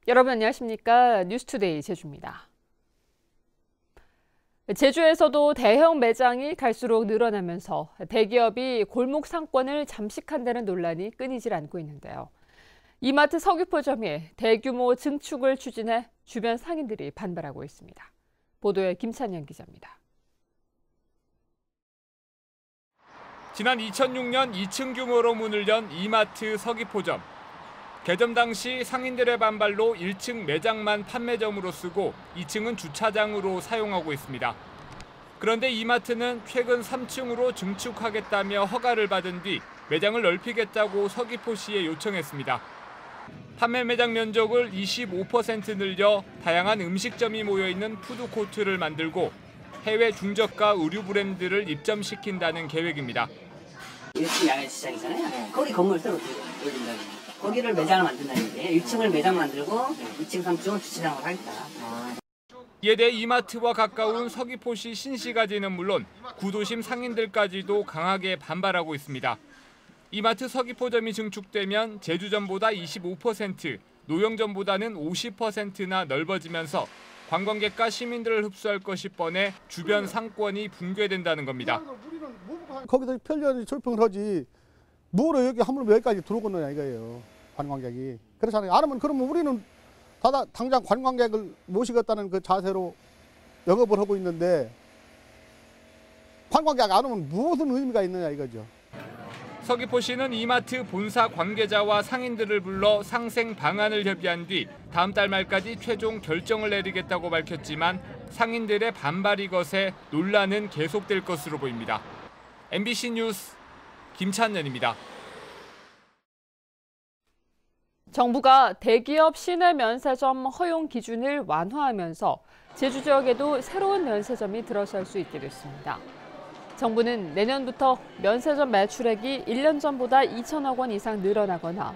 여러분 안녕하십니까? 뉴스투데이 제주입니다. 제주에서도 대형 매장이 갈수록 늘어나면서 대기업이 골목 상권을 잠식한다는 논란이 끊이질 않고 있는데요. 이마트 서귀포점이 대규모 증축을 추진해 주변 상인들이 반발하고 있습니다. 보도에 김찬현 기자입니다. 지난 2006년 2층 규모로 문을 연 이마트 서귀포점. 개점 당시 상인들의 반발로 1층 매장만 판매점으로 쓰고 2층은 주차장으로 사용하고 있습니다. 그런데 이마트는 최근 3층으로 증축하겠다며 허가를 받은 뒤 매장을 넓히겠다고 서귀포시에 요청했습니다. 판매 매장 면적을 25% 늘려 다양한 음식점이 모여있는 푸드코트를 만들고 해외 중저가 의류 브랜드를 입점시킨다는 계획입니다. 1층 양해시장이잖아요. 거기 건물 새로 올린다는 거예요. 거기를 매장을 만든다는 얘기예요. 1층을 매장 만들고 2층, 3층은 주차장으로 하겠다. 이에 대해 이마트와 가까운 서귀포시 신시가지는 물론 구도심 상인들까지도 강하게 반발하고 있습니다. 이마트 서귀포점이 증축되면 제주점보다 25%, 노영점보다는 50%나 넓어지면서 관광객과 시민들을 흡수할 것이 뻔해 주변 상권이 붕괴된다는 겁니다. 거기서 편리한 쇼핑을 하지 뭐로 여기 하물며 여기까지 들어오고 있느냐 이거예요. 관광객이. 그렇잖아요. 안 하면 그러면 우리는 당장 관광객을 모시겠다는 그 자세로 영업을 하고 있는데 관광객 안 오면 무슨 의미가 있느냐 이거죠. 서귀포시는 이마트 본사 관계자와 상인들을 불러 상생 방안을 협의한 뒤 다음 달 말까지 최종 결정을 내리겠다고 밝혔지만 상인들의 반발이 거세 논란은 계속될 것으로 보입니다. MBC 뉴스 김찬현입니다. 정부가 대기업 시내 면세점 허용 기준을 완화하면서 제주 지역에도 새로운 면세점이 들어설 수 있게 됐습니다. 정부는 내년부터 면세점 매출액이 1년 전보다 2천억 원 이상 늘어나거나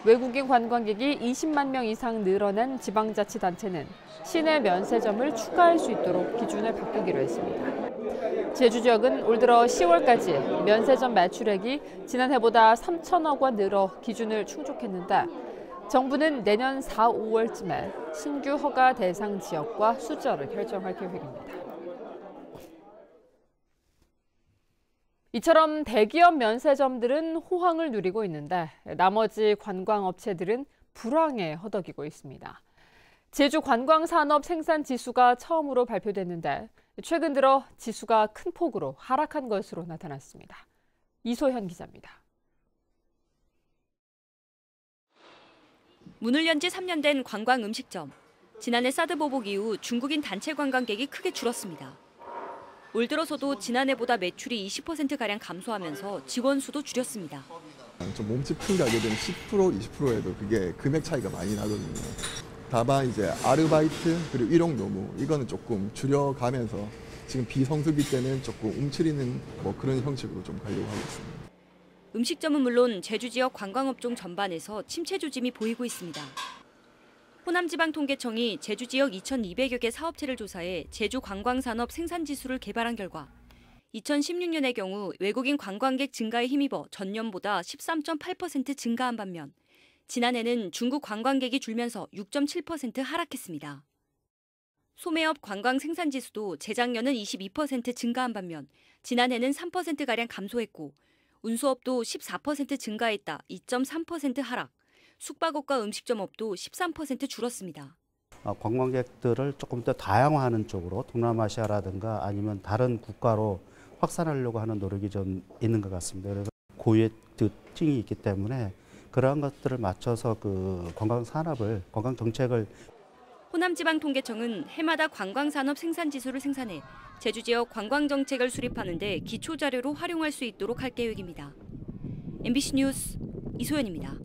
외국인 관광객이 20만 명 이상 늘어난 지방자치단체는 시내 면세점을 추가할 수 있도록 기준을 바꾸기로 했습니다. 제주 지역은 올 들어 10월까지 면세점 매출액이 지난해보다 3천억 원 늘어 기준을 충족했는데 정부는 내년 4, 5월쯤에 신규 허가 대상 지역과 숫자를 결정할 계획입니다. 이처럼 대기업 면세점들은 호황을 누리고 있는데 나머지 관광업체들은 불황에 허덕이고 있습니다. 제주 관광산업 생산지수가 처음으로 발표됐는데 최근 들어 지수가 큰 폭으로 하락한 것으로 나타났습니다. 이소현 기자입니다. 문을 연 지 3년 된 관광 음식점. 지난해 사드 보복 이후 중국인 단체 관광객이 크게 줄었습니다. 올 들어서도 지난해보다 매출이 20%가량 감소하면서 직원 수도 줄였습니다. 좀 몸집 큰 가게들은 10%, 20%에도 그게 금액 차이가 많이 나거든요. 다만 이제 아르바이트 그리고 일용노무 이거는 조금 줄여가면서 지금 비성수기 때는 조금 움츠리는 뭐 그런 형식으로 좀 가려고 하고 있습니다. 음식점은 물론 제주 지역 관광업종 전반에서 침체 조짐이 보이고 있습니다. 호남지방통계청이 제주 지역 2,200여 개 사업체를 조사해 제주 관광산업 생산지수를 개발한 결과 2016년의 경우 외국인 관광객 증가에 힘입어 전년보다 13.8% 증가한 반면 지난해는 중국 관광객이 줄면서 6.7% 하락했습니다. 소매업 관광 생산지수도 재작년은 22% 증가한 반면 지난해는 3%가량 감소했고 운수업도 14% 증가했다 2.3% 하락. 숙박업과 음식점업도 13% 줄었습니다. 관광객들을 조금 더 다양화하는 쪽으로 동남아시아라든가 아니면 다른 국가로 확산하려고 하는 노력이 좀 있는 것 같습니다. 그래서 고유의 특징이 있기 때문에 그러한 것들을 맞춰서 그 관광 산업을, 관광 정책을 호남지방통계청은 해마다 관광산업 생산지수를 생산해 제주 지역 관광 정책을 수립하는 데 기초 자료로 활용할 수 있도록 할 계획입니다. MBC 뉴스 이소연입니다.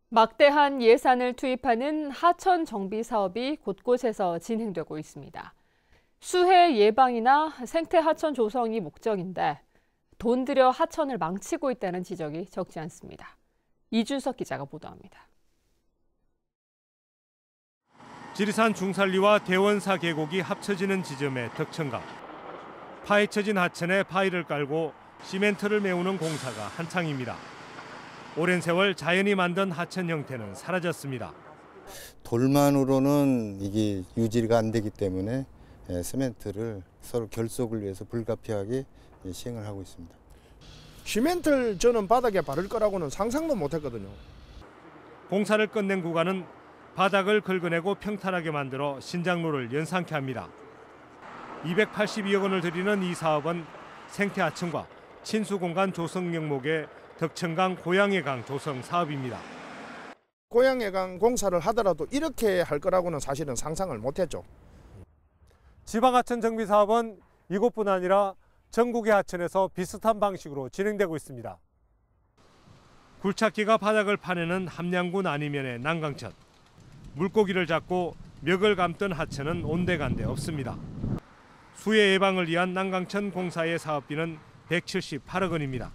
막대한 예산을 투입하는 하천 정비 사업이 곳곳에서 진행되고 있습니다. 수해 예방이나 생태 하천 조성이 목적인데 돈 들여 하천을 망치고 있다는 지적이 적지 않습니다. 이준석 기자가 보도합니다. 지리산 중산리와 대원사 계곡이 합쳐지는 지점의 덕천강. 파헤쳐진 하천에 바위를 깔고 시멘트를 메우는 공사가 한창입니다. 오랜 세월 자연이 만든 하천 형태는 사라졌습니다. 돌만으로는 이게 유지가 안 되기 때문에 시멘트를 서로 결속을 위해서 불가피하게 시행을 하고 있습니다. 시멘트를 저는 바닥에 바를 거라고는 상상도 못했거든요. 공사를 끝낸 구간은 바닥을 긁어내고 평탄하게 만들어 신장로를 연상케 합니다. 282억 원을 들이는 이 사업은 생태하천과 친수공간 조성 명목의 덕천강 고양해강 조성 사업입니다. 고양해강 공사를 하더라도 이렇게 할 거라고는 사실은 상상을 못했죠. 지방하천 정비 사업은 이곳뿐 아니라 전국의 하천에서 비슷한 방식으로 진행되고 있습니다. 굴착기가 바닥을 파내는 함양군 안이면의 난강천. 물고기를 잡고 멱을 감던 하천은 온데간데 없습니다. 수해 예방을 위한 난강천 공사의 사업비는 178억 원입니다.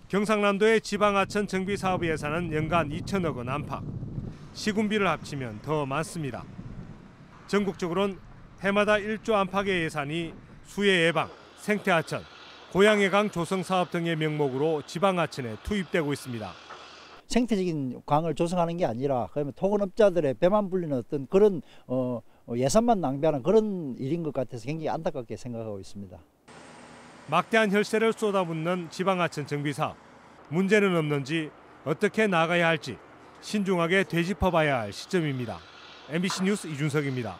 경상남도의 지방하천 정비 사업 예산은 연간 2천억 원 안팎. 시군비를 합치면 더 많습니다. 전국적으로는 해마다 1조 안팎의 예산이 수해 예방, 생태하천, 고양해강 조성 사업 등의 명목으로 지방하천에 투입되고 있습니다. 생태적인 강을 조성하는 게 아니라 그러면 토건업자들의 배만 불리는 어떤 그런 예산만 낭비하는 그런 일인 것 같아서 굉장히 안타깝게 생각하고 있습니다. 막대한 혈세를 쏟아붓는 지방하천 정비 사업. 문제는 없는지 어떻게 나가야 할지 신중하게 되짚어봐야 할 시점입니다. MBC 뉴스 이준석입니다.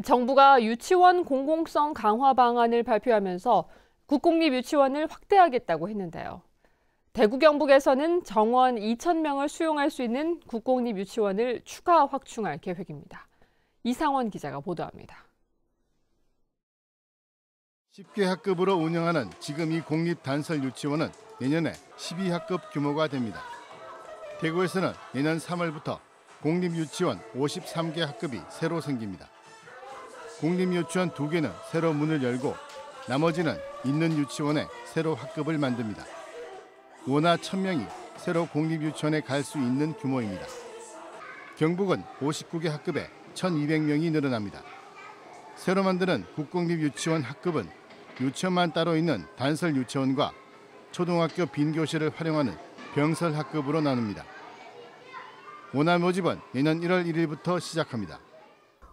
정부가 유치원 공공성 강화 방안을 발표하면서 국공립 유치원을 확대하겠다고 했는데요. 대구 경북에서는 정원 2,000명을 수용할 수 있는 국공립 유치원을 추가 확충할 계획입니다. 이상원 기자가 보도합니다. 10개 학급으로 운영하는 지금 이 공립 단설 유치원은 내년에 12학급 규모가 됩니다. 대구에서는 내년 3월부터 공립 유치원 53개 학급이 새로 생깁니다. 공립 유치원 2개는 새로 문을 열고 나머지는 있는 유치원에 새로 학급을 만듭니다. 원화 1,000명이 새로 공립 유치원에 갈 수 있는 규모입니다. 경북은 59개 학급에 1,200명이 늘어납니다. 새로 만드는 국공립 유치원 학급은 유치원만 따로 있는 단설 유치원과 초등학교 빈 교실을 활용하는 병설 학급으로 나눕니다. 원화 모집은 내년 1월 1일부터 시작합니다.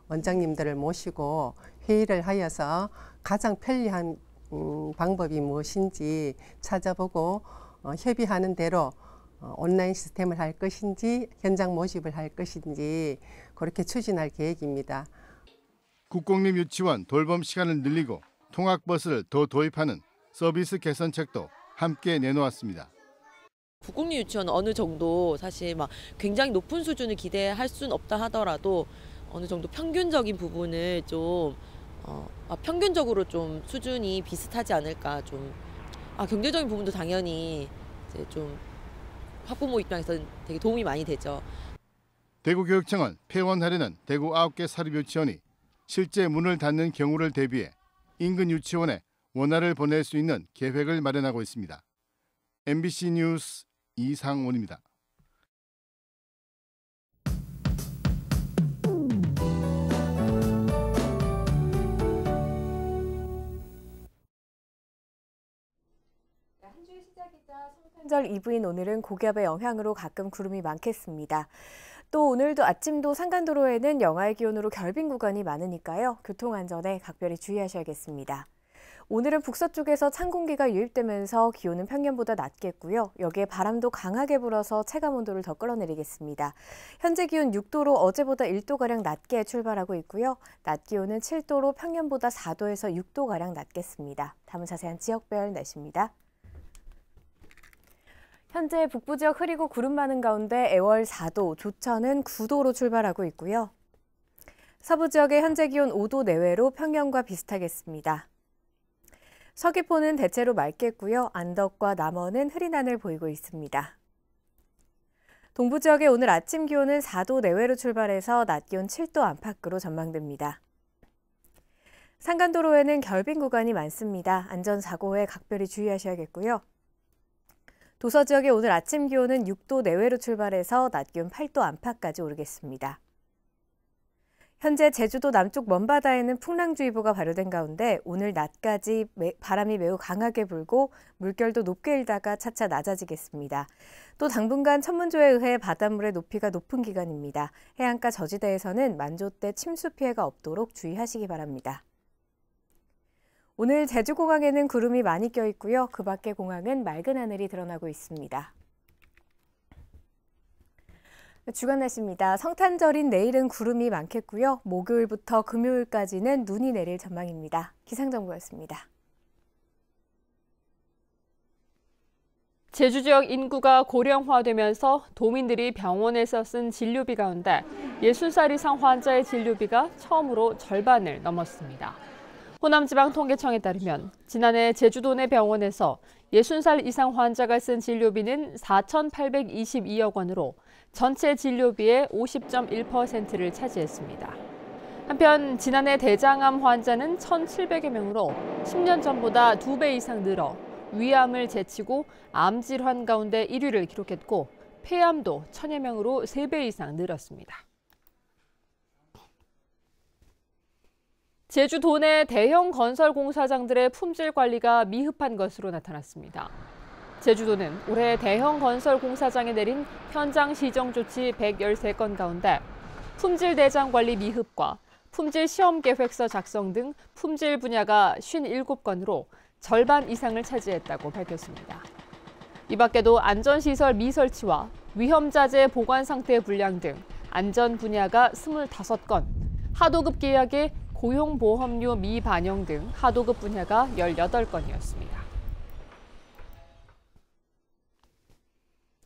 원장님들을 모시고 회의를 하여서 가장 편리한 방법이 무엇인지 찾아보고 협의하는 대로 온라인 시스템을 할 것인지 현장 모집을 할 것인지 그렇게 추진할 계획입니다. 국공립 유치원 돌봄 시간을 늘리고 통학버스를 더 도입하는 서비스 개선책도 함께 내놓았습니다. 국공립 유치원은 어느 정도 사실 막 굉장히 높은 수준을 기대할 수는 없다 하더라도 어느 정도 평균적인 부분을 좀 평균적으로 좀 수준이 비슷하지 않을까 좀 경제적인 부분도 당연히 이제 좀 학부모 입장에서 되게 도움이 많이 되죠. 대구교육청은 폐원하려는 대구 9개 사립유치원이 실제 문을 닫는 경우를 대비해 인근 유치원에 원화를 보낼 수 있는 계획을 마련하고 있습니다. MBC 뉴스 이상원입니다. 한 주의 시작이자 성탄절 2부인 오늘은 고기압의 영향으로 가끔 구름이 많겠습니다. 또 오늘도 아침도 산간도로에는 영하의 기온으로 결빙 구간이 많으니까요. 교통안전에 각별히 주의하셔야겠습니다. 오늘은 북서쪽에서 찬 공기가 유입되면서 기온은 평년보다 낮겠고요. 여기에 바람도 강하게 불어서 체감온도를 더 끌어내리겠습니다. 현재 기온 6도로 어제보다 1도가량 낮게 출발하고 있고요. 낮 기온은 7도로 평년보다 4도에서 6도가량 낮겠습니다. 다음은 자세한 지역별 날씨입니다. 현재 북부 지역 흐리고 구름 많은 가운데 애월 4도, 조천은 9도로 출발하고 있고요. 서부 지역의 현재 기온 5도 내외로 평년과 비슷하겠습니다. 서귀포는 대체로 맑겠고요. 안덕과 남원은 흐린 하늘 보이고 있습니다. 동부 지역의 오늘 아침 기온은 4도 내외로 출발해서 낮 기온 7도 안팎으로 전망됩니다. 산간도로에는 결빙 구간이 많습니다. 안전사고에 각별히 주의하셔야겠고요. 도서 지역의 오늘 아침 기온은 6도 내외로 출발해서 낮 기온 8도 안팎까지 오르겠습니다. 현재 제주도 남쪽 먼바다에는 풍랑주의보가 발효된 가운데 오늘 낮까지 바람이 매우 강하게 불고 물결도 높게 일다가 차차 낮아지겠습니다. 또 당분간 천문조에 의해 바닷물의 높이가 높은 기간입니다. 해안가 저지대에서는 만조대 침수 피해가 없도록 주의하시기 바랍니다. 오늘 제주공항에는 구름이 많이 껴 있고요. 그 밖의 공항은 맑은 하늘이 드러나고 있습니다. 주간 날씨입니다. 성탄절인 내일은 구름이 많겠고요. 목요일부터 금요일까지는 눈이 내릴 전망입니다. 기상정보였습니다. 제주 지역 인구가 고령화되면서 도민들이 병원에서 쓴 진료비 가운데 60살 이상 환자의 진료비가 처음으로 절반을 넘었습니다. 호남지방통계청에 따르면 지난해 제주도 내 병원에서 60살 이상 환자가 쓴 진료비는 4,822억 원으로 전체 진료비의 50.1%를 차지했습니다. 한편 지난해 대장암 환자는 1,700여 명으로 10년 전보다 2배 이상 늘어 위암을 제치고 암 질환 가운데 1위를 기록했고 폐암도 1,000여 명으로 3배 이상 늘었습니다. 제주도 내 대형 건설 공사장들의 품질 관리가 미흡한 것으로 나타났습니다. 제주도는 올해 대형 건설 공사장에 내린 현장 시정 조치 113건 가운데 품질 대장 관리 미흡과 품질 시험 계획서 작성 등 품질 분야가 57건으로 절반 이상을 차지했다고 밝혔습니다. 이 밖에도 안전시설 미설치와 위험자재 보관 상태 불량 등 안전 분야가 25건, 하도급 계약의 고용보험료 미반영 등 하도급 분야가 18건이었습니다.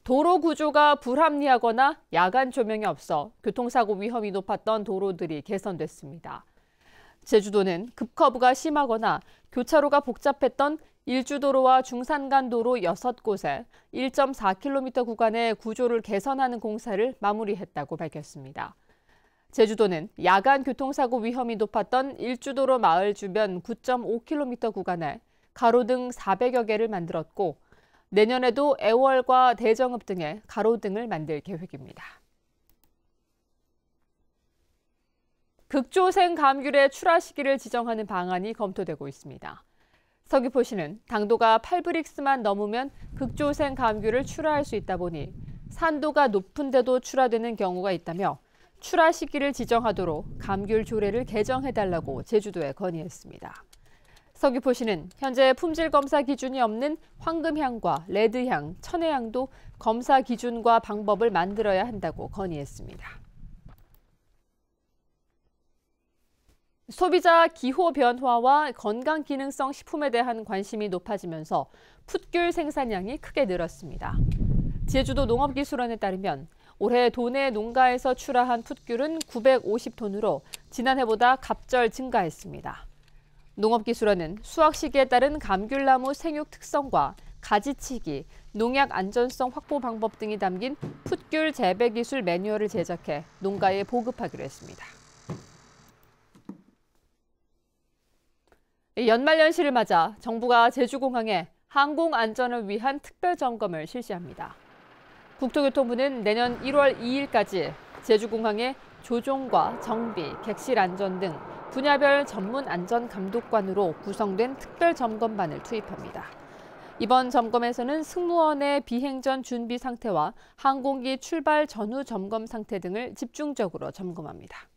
도로 구조가 불합리하거나 야간 조명이 없어 교통사고 위험이 높았던 도로들이 개선됐습니다. 제주도는 급커브가 심하거나 교차로가 복잡했던 일주도로와 중산간도로 6곳에 1.4km 구간의 구조를 개선하는 공사를 마무리했다고 밝혔습니다. 제주도는 야간 교통사고 위험이 높았던 일주도로 마을 주변 9.5km 구간에 가로등 400여 개를 만들었고 내년에도 애월과 대정읍 등에 가로등을 만들 계획입니다. 극조생 감귤의 출하 시기를 지정하는 방안이 검토되고 있습니다. 서귀포시는 당도가 8브릭스만 넘으면 극조생 감귤을 출하할 수 있다 보니 산도가 높은데도 출하되는 경우가 있다며 출하 시기를 지정하도록 감귤 조례를 개정해달라고 제주도에 건의했습니다. 서귀포시는 현재 품질 검사 기준이 없는 황금향과 레드향, 천혜향도 검사 기준과 방법을 만들어야 한다고 건의했습니다. 소비자 기호 변화와 건강 기능성 식품에 대한 관심이 높아지면서 풋귤 생산량이 크게 늘었습니다. 제주도 농업기술원에 따르면 올해 도내 농가에서 출하한 풋귤은 950톤으로 지난해보다 갑절 증가했습니다. 농업기술원은 수확 시기에 따른 감귤나무 생육 특성과 가지치기, 농약 안전성 확보 방법 등이 담긴 풋귤 재배 기술 매뉴얼을 제작해 농가에 보급하기로 했습니다. 연말연시를 맞아 정부가 제주공항에 항공 안전을 위한 특별 점검을 실시합니다. 국토교통부는 내년 1월 2일까지 제주공항에 조종과 정비, 객실 안전 등 분야별 전문 안전 감독관으로 구성된 특별 점검반을 투입합니다. 이번 점검에서는 승무원의 비행 전 준비 상태와 항공기 출발 전후 점검 상태 등을 집중적으로 점검합니다.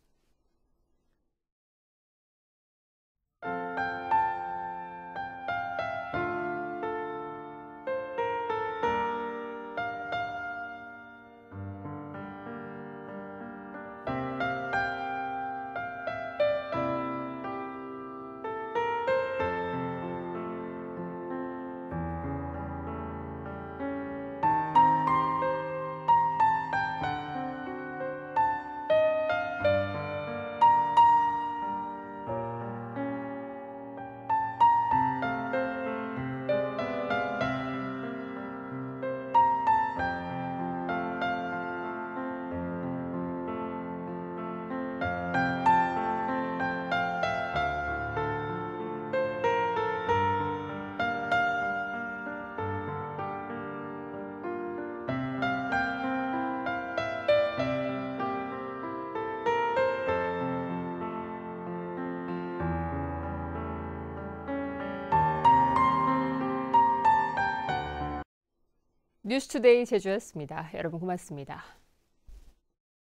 뉴스투데이 제주였습니다. 여러분 고맙습니다.